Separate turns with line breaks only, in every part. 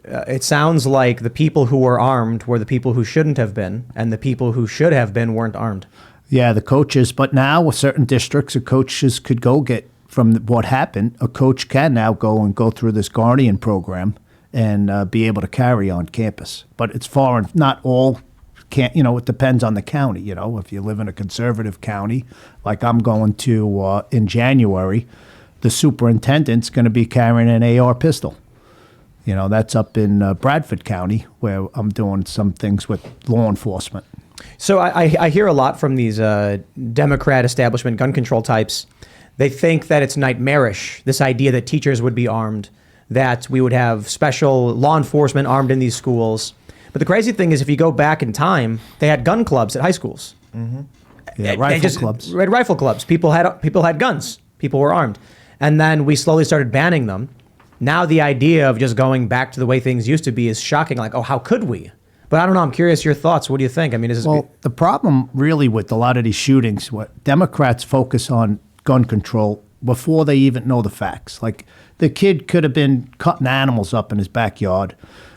it sounds like the people who were armed were the people who shouldn't have been, and the people who should have been weren't armed.
Yeah, the coaches. But now with certain districts, the coaches could go get, from what happened, a coach can now go through this Guardian program and be able to carry on campus. But it's not all can't, it depends on the county. If you live in a conservative county, like I'm going to in January, the superintendent's going to be carrying an AR pistol. That's up in Bradford County, where I'm doing some things with law enforcement.
So I hear a lot from these Democrat establishment gun control types. They think that it's nightmarish, this idea that teachers would be armed, that we would have special law enforcement armed in these schools. But the crazy thing is, if you go back in time, they had gun clubs at high schools.
Mm-hmm. Yeah, rifle clubs.
Rifle clubs. People had guns. People were armed. And then we slowly started banning them. Now the idea of just going back to the way things used to be is shocking. Like, oh, how could we? But I don't know. I'm curious your thoughts. What do you think? I mean,
the problem really with a lot of these shootings, what Democrats focus on gun control before they even know the facts. Like, the kid could have been cutting animals up in his backyard,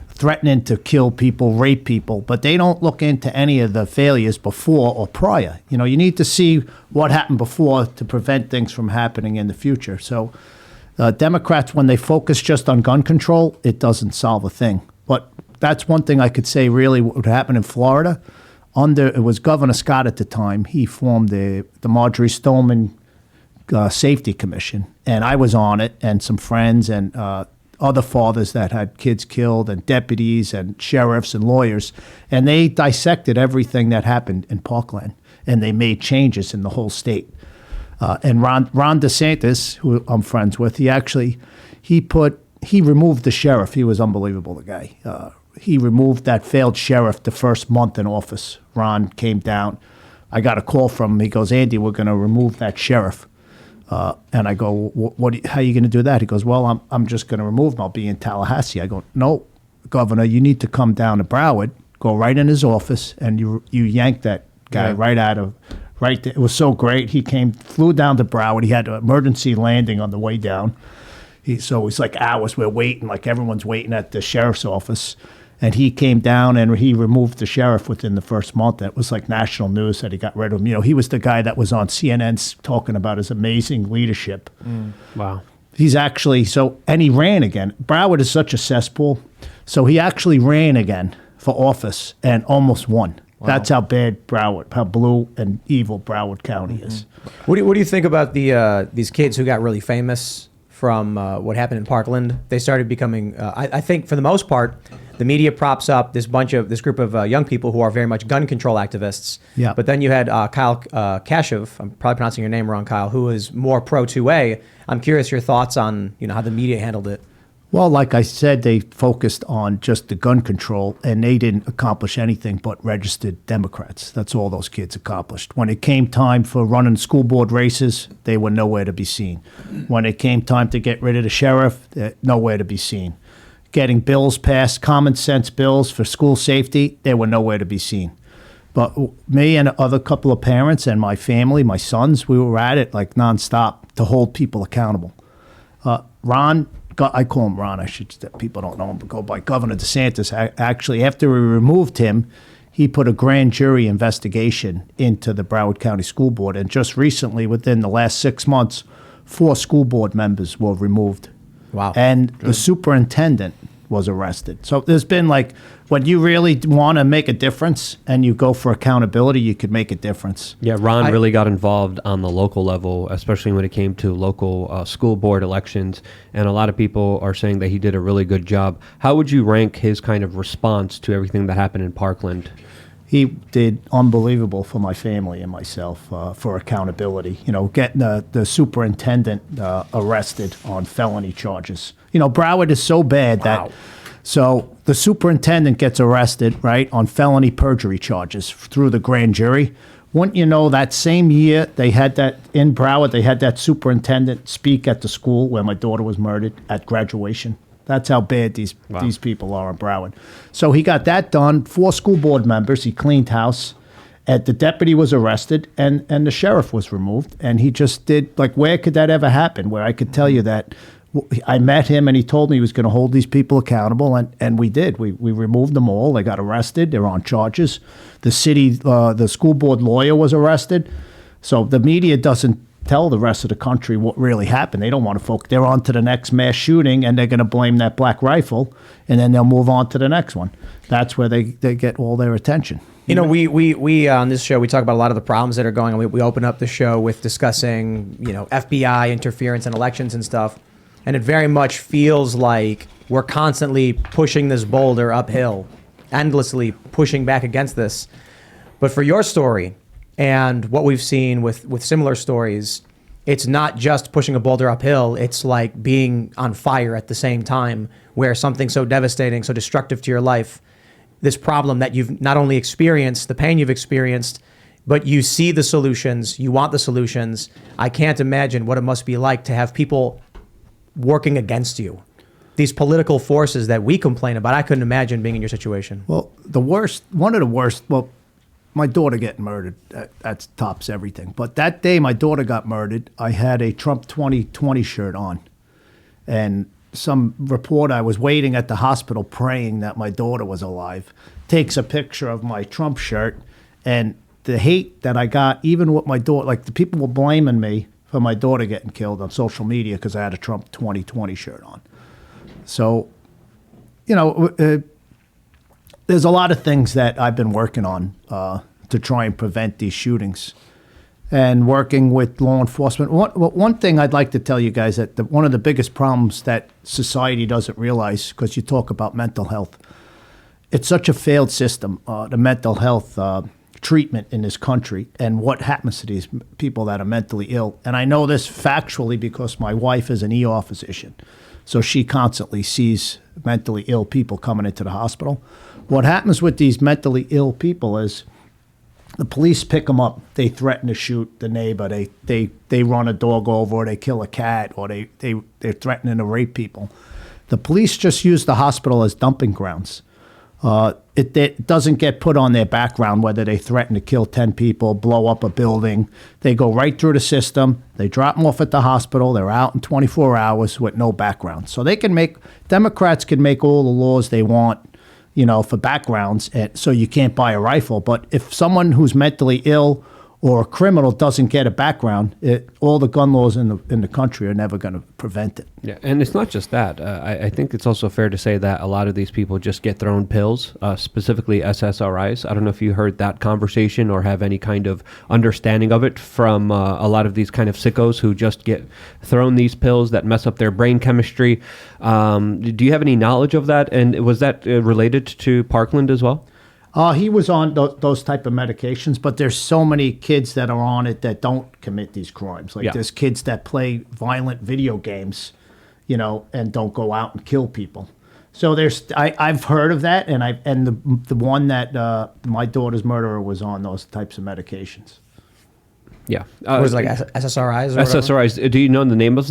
threatening to kill people, rape people, but they don't look into any of the failures before or prior. You need to see what happened before to prevent things from happening in the future. So Democrats, when they focus just on gun control, it doesn't solve a thing. But that's one thing I could say really what happened in Florida. It was Governor Scott at the time. He formed the Marjorie Stoneman Safety Commission, and I was on it, and some friends and other fathers that had kids killed, and deputies and sheriffs and lawyers, and they dissected everything that happened in Parkland, and they made changes in the whole state. And Ron DeSantis, who I'm friends with, he removed the sheriff. He was unbelievable, the guy. He removed that failed sheriff the first month in office. Ron came down. I got a call from him. He goes, Andy, we're going to remove that sheriff. And I go, how are you going to do that? He goes, well, I'm just going to remove him. I'll be in Tallahassee. I go, no, Governor, you need to come down to Broward, go right in his office, and you yank that guy right there. It was so great. He flew down to Broward. He had an emergency landing on the way down. So it's like hours we're waiting, like everyone's waiting at the sheriff's office. And he came down and he removed the sheriff within the first month. It was like national news that he got rid of him. He was the guy that was on CNN talking about his amazing leadership.
Wow.
He's actually, and he ran again. Broward is such a cesspool. So he actually ran again for office and almost won. Wow. That's how bad how blue and evil Broward County is.
What do you think about these kids who got really famous from what happened in Parkland? They started becoming, I think for the most part, the media props up this group of young people who are very much gun control activists.
Yeah.
But then you had Kyle Kashev, I'm probably pronouncing your name wrong, Kyle, who is more pro 2A. I'm curious your thoughts on how the media handled it.
Well, like I said, they focused on just the gun control, and they didn't accomplish anything but registered Democrats. That's all those kids accomplished. When it came time for running school board races, they were nowhere to be seen. When it came time to get rid of the sheriff, nowhere to be seen. Getting bills passed, common sense bills for school safety, they were nowhere to be seen. But me and other couple of parents and my family, my sons, we were at it like nonstop to hold people accountable. Ron, I call him Ron, people don't know him, but go by Governor DeSantis. Actually, after we removed him, he put a grand jury investigation into the Broward County School Board. And just recently, within the last 6 months, 4 school board members were removed.
Wow.
And the superintendent was arrested. So there's been when you really want to make a difference and you go for accountability, you could make a difference.
Yeah, Ron really got involved on the local level, especially when it came to local school board elections. And a lot of people are saying that he did a really good job. How would you rank his kind of response to everything that happened in Parkland?
He did unbelievable for my family and myself for accountability. Getting the superintendent arrested on felony charges. Broward is so bad that so the superintendent gets arrested, right, on felony perjury charges through the grand jury. Wouldn't you know that same year they had that in Broward, they had that superintendent speak at the school where my daughter was murdered at graduation. That's how bad these people are in Broward. So he got that done. 4 school board members. He cleaned house. And the deputy was arrested, and the sheriff was removed. And he just did, where could that ever happen? Where I could tell you that I met him, and he told me he was going to hold these people accountable, and we did. We removed them all. They got arrested. They're on charges. The school board lawyer was arrested. So the media doesn't tell the rest of the country what really happened. They don't want to focus. They're on to the next mass shooting, and they're going to blame that black rifle, and then they'll move on to the next one. That's where they get all their attention.
You know, we on this show, we talk about a lot of the problems that are going on. We open up the show with discussing, FBI interference in elections and stuff. And it very much feels like we're constantly pushing this boulder uphill, endlessly pushing back against this. But for your story and what we've seen with similar stories, it's not just pushing a boulder uphill. It's like being on fire at the same time, where something so devastating, so destructive to your life, this problem that you've not only experienced, the pain you've experienced, but you see the solutions, you want the solutions. I can't imagine what it must be like to have people working against you. These political forces that we complain about, I couldn't imagine being in your situation.
Well, my daughter getting murdered, that tops everything. But that day my daughter got murdered, I had a Trump 2020 shirt on. And some reporter, I was waiting at the hospital praying that my daughter was alive, takes a picture of my Trump shirt. And the hate that I got, even with my daughter, like the people were blaming me for my daughter getting killed on social media because I had a Trump 2020 shirt on. So, there's a lot of things that I've been working on to try and prevent these shootings, and working with law enforcement. One thing I'd like to tell you guys, that one of the biggest problems that society doesn't realize, because you talk about mental health, it's such a failed system, the mental health treatment in this country, and what happens to these people that are mentally ill. And I know this factually because my wife is an ER physician, so she constantly sees mentally ill people coming into the hospital. What happens with these mentally ill people is the police pick them up, they threaten to shoot the neighbor, they run a dog over, or they kill a cat, or they're threatening to rape people. The police just use the hospital as dumping grounds. It doesn't get put on their background whether they threaten to kill 10 people, blow up a building. They go right through the system. They drop them off at the hospital. They're out in 24 hours with no background. So Democrats can make all the laws they want, for backgrounds, so you can't buy a rifle. But if someone who's mentally ill or a criminal doesn't get a background, all the gun laws in the country are never going to prevent it.
Yeah, and it's not just that. I think it's also fair to say that a lot of these people just get thrown pills, specifically SSRIs. I don't know if you heard that conversation or have any kind of understanding of it from a lot of these kind of sickos who just get thrown these pills that mess up their brain chemistry. Do you have any knowledge of that? And was that related to Parkland as well?
He was on those type of medications, but there's so many kids that are on it that don't commit these crimes. Like there's kids that play violent video games, and don't go out and kill people. So I've heard of that, and the one that my daughter's murderer was on those types of medications.
Yeah,
was it like SSRIs? Or
SSRIs.
whatever?
Do you know the name of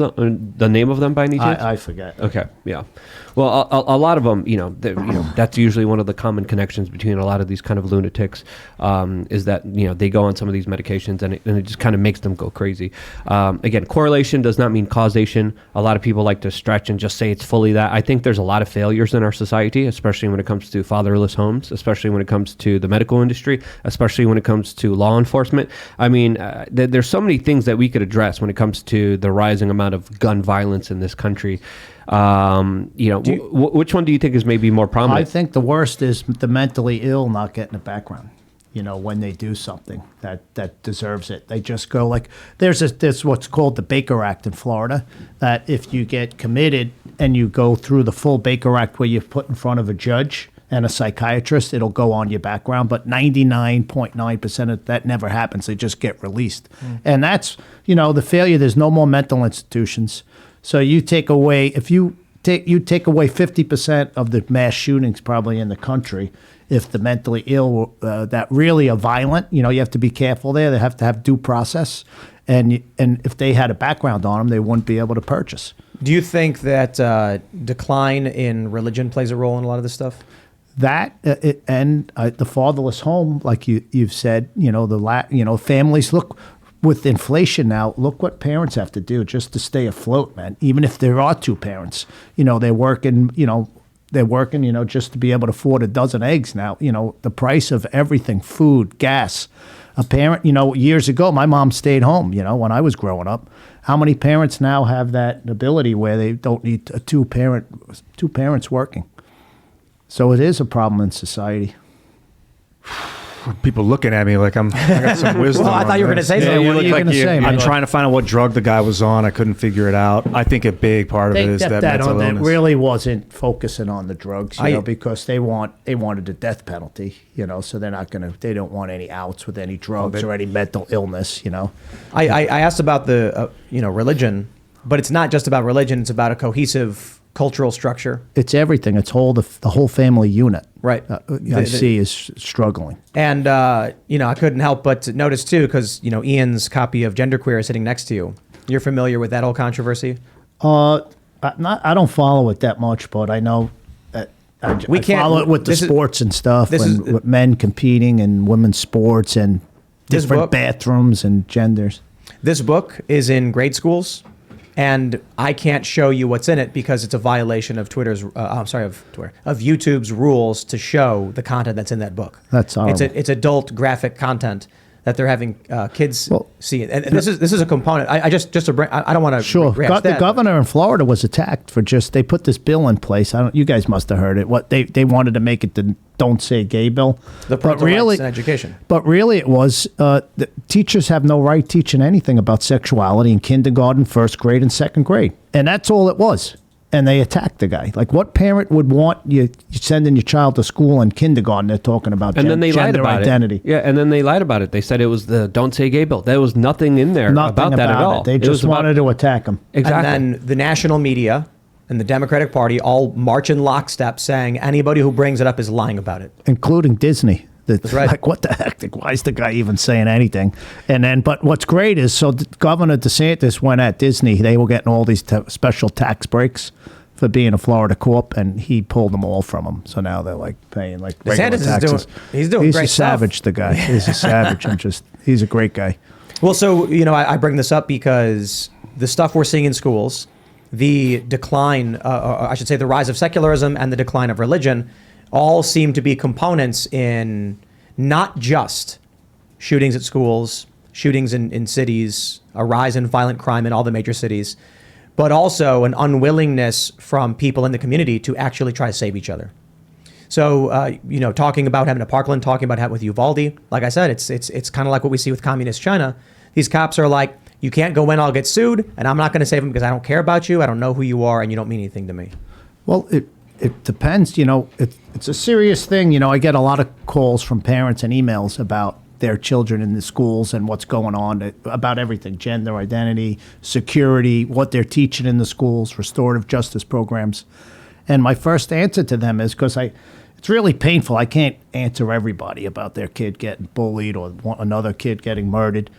them by any chance?
I forget.
Okay, yeah. Well, a lot of them, that's usually one of the common connections between a lot of these kind of lunatics, is that they go on some of these medications and it just kind of makes them go crazy. Again, correlation does not mean causation. A lot of people like to stretch and just say it's fully that. I think there's a lot of failures in our society, especially when it comes to fatherless homes, especially when it comes to the medical industry, especially when it comes to law enforcement. I mean, there's so many things that we could address when it comes to the rising amount of gun violence in this country. Which one do you think is maybe more prominent?
I think the worst is the mentally ill not getting a background. When they do something that deserves it, they just go like there's what's called the Baker Act in Florida, that if you get committed and you go through the full Baker Act where you're put in front of a judge and a psychiatrist, it'll go on your background. But 99.9% of that never happens. They just get released. And that's, the failure. There's no more mental institutions. So you take away, if you take away 50% of the mass shootings probably in the country, if the mentally ill that really are violent, you have to be careful there. They have to have due process. And if they had a background on them, they wouldn't be able to purchase.
Do you think that decline in religion plays a role in a lot of this stuff?
That and the fatherless home, like you've said, families look. with inflation now, look what parents have to do just to stay afloat, man. Even if there are two parents, they're working, just to be able to afford a dozen eggs now. The price of everything, food, gas. A parent, years ago, my mom stayed home, when I was growing up. How many parents now have that ability where they don't need two parents working? So it is a problem in society.
People looking at me like I got some wisdom.
Well, I thought you were going to say
Yeah,
something.
you
What are
look
you
like
gonna say, man?
I'm trying to find out what drug the guy was on. I couldn't figure it out. I think a big part of it is that mental
that
illness.
really wasn't focusing on the drugs,
I-
because they wanted a death penalty, so they don't want any outs with any drugs or any mental illness,
I asked about the religion, but it's not just about religion. It's about a cohesive cultural structure.
It's everything. It's the whole family unit.
Right.
I see is struggling.
And, I couldn't help but to notice, too, because, Ian's copy of Genderqueer is sitting next to you. You're familiar with that whole controversy?
I don't follow it that much, but I know that I follow it with the sports and stuff, with men competing and women's sports and different bathrooms and genders.
This book is in grade schools, and I can't show you what's in it because it's a violation of of YouTube's rules to show the content that's in that book.
That's horrible.
It's adult graphic content that they're having kids see it. And this is a component. I don't want to
Sure. The governor in Florida was attacked for they put this bill in place. You guys must have heard it. What they wanted to make it the Don't Say Gay bill.
The parental rights in education.
But really it was, the teachers have no right teaching anything about sexuality in kindergarten, first grade, and second grade. And that's all it was. And they attacked the guy. Like, what parent would want you sending your child to school in kindergarten? They're talking about
And then they lied
gender
about
identity.
it. Yeah, and then they lied about it. They said it was the Don't Say Gay bill. There was nothing in there about that at all.
They just wanted to attack him.
Exactly.
And then the national media and the Democratic Party all march in lockstep saying anybody who brings it up is lying about it.
Including Disney.
That's right.
Like, what the heck? Why is the guy even saying anything? But what's great is, Governor DeSantis went at Disney. They were getting all these special tax breaks for being a Florida corp, and he pulled them all from them. So now they're paying regular
DeSantis
taxes.
he's doing great
a savage,
stuff.
the guy. He's a savage. He's a great guy.
Well, so, I bring this up because the stuff we're seeing in schools, the decline, or I should say the rise of secularism and the decline of religion, all seem to be components in not just shootings at schools, shootings in cities, a rise in violent crime in all the major cities, but also an unwillingness from people in the community to actually try to save each other. So, talking about having a Parkland, talking about having with Uvalde, like I said, it's kind of like what we see with communist China. These cops are like, you can't go in, I'll get sued, and I'm not going to save them because I don't care about you, I don't know who you are, and you don't mean anything to me.
Well, it depends. It's a serious thing. I get a lot of calls from parents and emails about their children in the schools and what's going on, about everything: gender identity, security, what they're teaching in the schools, restorative justice programs. And my first answer to them is, because it's really painful. I can't answer everybody about their kid getting bullied or another kid getting murdered.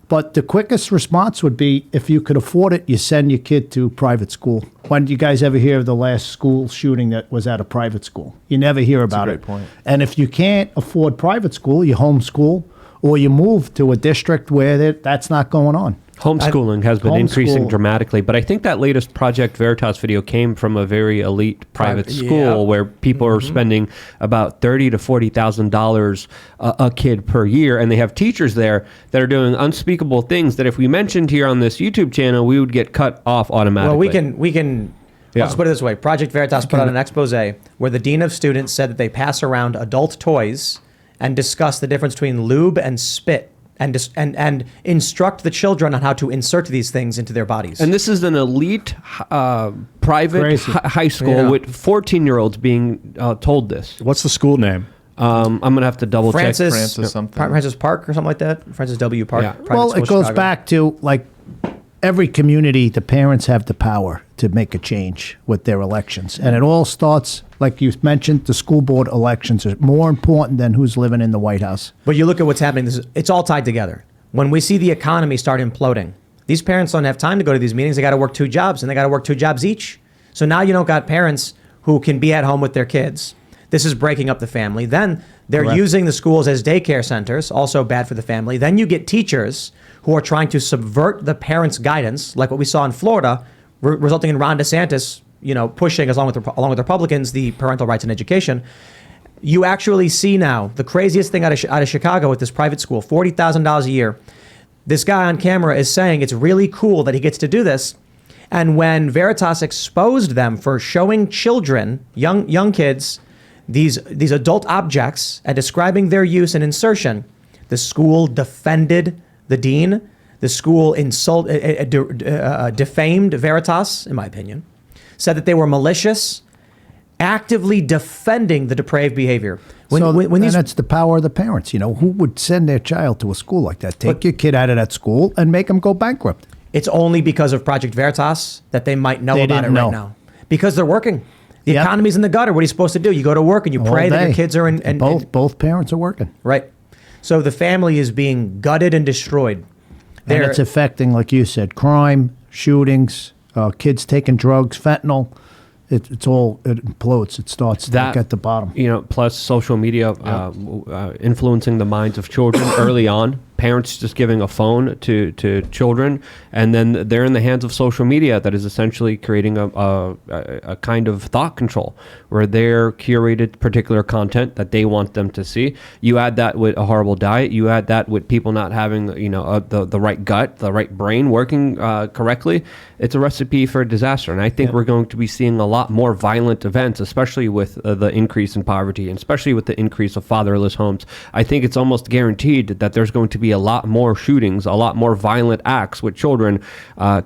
But the quickest response would be, if you could afford it, you send your kid to private school. When did you guys ever hear of the last school shooting that was at a private school? You never hear about it.
That's a great point.
And if you can't afford private school, you homeschool, or you move to a district where that's not going on.
Homeschooling has been increasing dramatically, but I think that latest Project Veritas video came from a very elite private school where people are spending about $30,000 to $40,000 a kid per year, and they have teachers there that are doing unspeakable things that if we mentioned here on this YouTube channel, we would get cut off automatically.
Well, we can. Let's put it this way: Project Veritas put out an expose where the dean of students said that they pass around adult toys and discuss the difference between lube and spit. And instruct the children on how to insert these things into their bodies.
And this is an elite private high school with 14-year-olds being told this.
What's the school name?
I'm going to have to double check.
Francis something.
Francis Park or something like that. Francis W. Park.
Yeah.
Well, it goes back to, every community, the parents have the power to make a change with their elections. And it all starts, like you mentioned, the school board elections are more important than who's living in the White House.
But you look at what's happening, it's all tied together. When we see the economy start imploding, these parents don't have time to go to these meetings. They got to work 2 jobs, and they got to work 2 jobs each. So now you don't got parents who can be at home with their kids. This is breaking up the family. Then they're
Correct.
using the schools as daycare centers, also bad for the family. Then you get teachers who are trying to subvert the parents' guidance, like what we saw in Florida, resulting in Ron DeSantis, pushing along with Republicans the parental rights in education. You actually see now the craziest thing out of Chicago with this private school, $40,000 a year. This guy on camera is saying it's really cool that he gets to do this. And when Veritas exposed them for showing children, young kids, these adult objects and describing their use and insertion, the school defended the dean. The school defamed Veritas, in my opinion, said that they were malicious, actively defending the depraved behavior.
That's the power of the parents. Who would send their child to a school like that? Take your kid out of that school and make them go bankrupt.
It's only because of Project Veritas that they might know about it right now. Because they're working. The economy's in the gutter. What are you supposed to do? You go to work and you pray that your kids are in.
Both parents are working.
Right. So the family is being gutted and destroyed.
And it's affecting, like you said, crime, shootings, kids taking drugs, fentanyl. It implodes. It starts back at the bottom.
Plus social media influencing the minds of children early on. Parents just giving a phone to children, and then they're in the hands of social media that is essentially creating a kind of thought control where they're curated particular content that they want them to see. You add that with a horrible diet. You add that with people not having the right gut, the right brain working correctly. It's a recipe for disaster. And I think we're going to be seeing a lot more violent events, especially with the increase in poverty, and especially with the increase of fatherless homes. I think it's almost guaranteed that there's going to be a lot more shootings, a lot more violent acts with children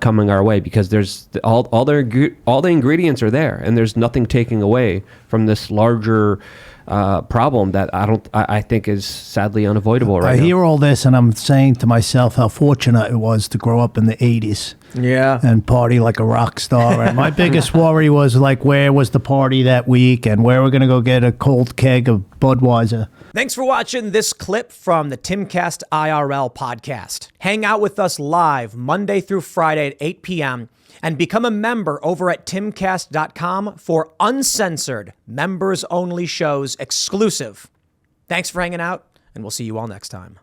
coming our way, because there's all the ingredients are there, and there's nothing taking away from this larger problem that I think is sadly unavoidable right now.
I hear all this, and I'm saying to myself how fortunate it was to grow up in the 80s.
Yeah.
And party like a rock star. And my biggest worry was where was the party that week, and where we're going to go get a cold keg of Budweiser.
Thanks for watching this clip from the Timcast IRL podcast. Hang out with us live Monday through Friday at 8 p.m. and become a member over at timcast.com for uncensored, members-only shows exclusive. Thanks for hanging out, and we'll see you all next time.